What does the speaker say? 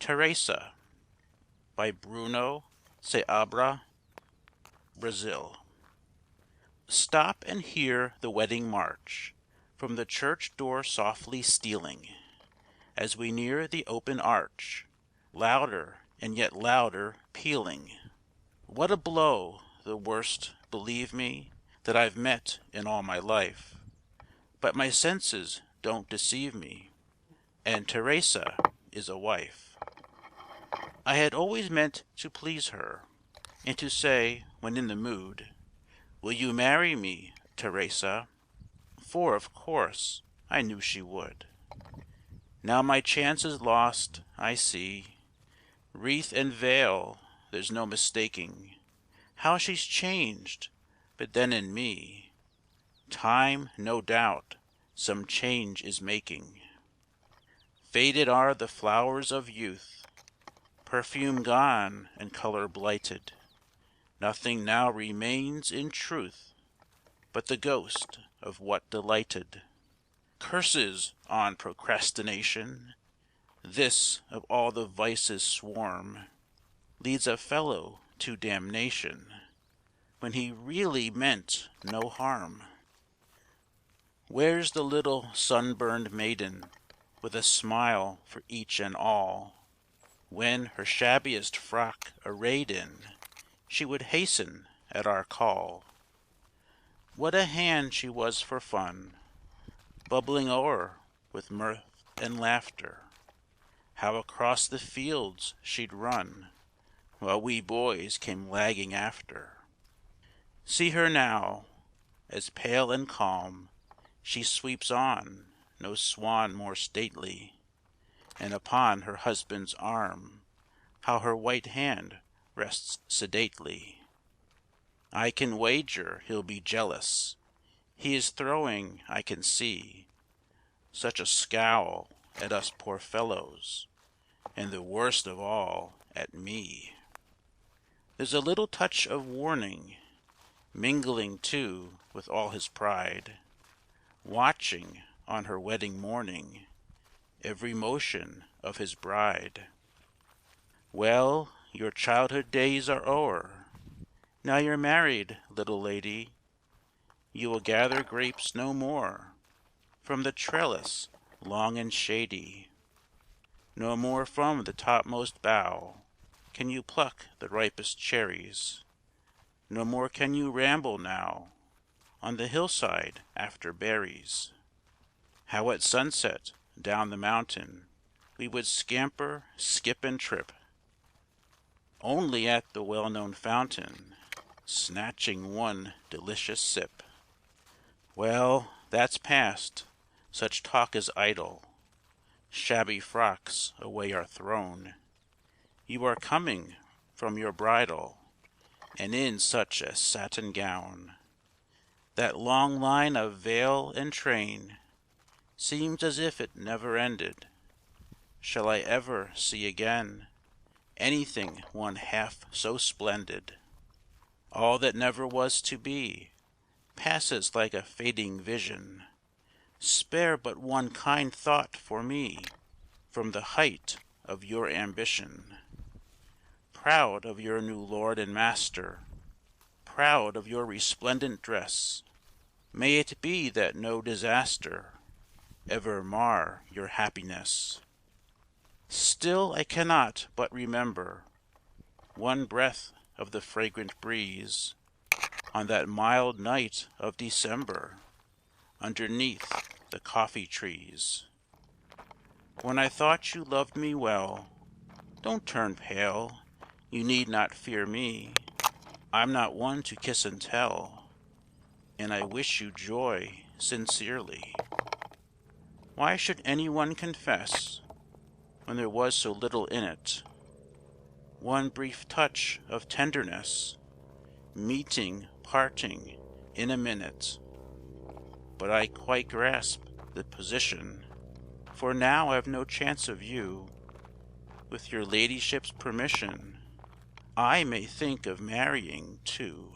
Theresa by Bruno Seabra, Brazil. Stop and hear the wedding march from the church door softly stealing, as we near the open arch, louder and yet louder pealing. What a blow, the worst, believe me, that I've met in all my life. But my senses don't deceive me, and Theresa is a wife. I had always meant to please her, and to say, when in the mood, "Will you marry me, Theresa?" For, of course, I knew she would. Now my chance is lost, I see. Wreath and veil, there's no mistaking how she's changed, but then in me Time, no doubt, some change is making. Faded are the flowers of youth, perfume gone and color blighted. Nothing now remains in truth but the ghost of what delighted. Curses on procrastination! This, of all the vices' swarm, leads a fellow to damnation when he really meant no harm. Where's the little sunburned maiden with a smile for each and all, when, her shabbiest frock arrayed in, she would hasten at our call? What a hand she was for fun, bubbling o'er with mirth and laughter! How across the fields she'd run, while we boys came lagging after! See her now, as pale and calm she sweeps on, no swan more stately, and upon her husband's arm how her white hand rests sedately. I can wager he'll be jealous. He is throwing, I can see, such a scowl at us poor fellows, and the worst of all at me. There's a little touch of warning, mingling too with all his pride, watching on her wedding morning every motion of his bride. Well, your childhood days are o'er. Now you're married, little lady, you will gather grapes no more from the trellis long and shady. No more from the topmost bough can you pluck the ripest cherries. No more can you ramble now on the hillside after berries. How at sunset down the mountain we would scamper, skip and trip, only at the well-known fountain, snatching one delicious sip. Well, that's past, such talk is idle. Shabby frocks away are thrown. You are coming from your bridal, and in such a satin gown. That long line of veil and train seems as if it never ended. Shall I ever see again anything one half so splendid? All that never was to be passes like a fading vision. Spare but one kind thought for me from the height of your ambition. Proud of your new lord and master, proud of your resplendent dress, may it be that no disaster ever mar your happiness. Still I cannot but remember one breath of the fragrant breeze on that mild night of December underneath the coffee trees. When I thought you loved me well, don't turn pale, you need not fear me. I'm not one to kiss and tell, and I wish you joy sincerely. Why should anyone confess when there was so little in it? One brief touch of tenderness, meeting, parting in a minute. But I quite grasp the position, for now I've no chance of you. With your ladyship's permission, I may think of marrying too.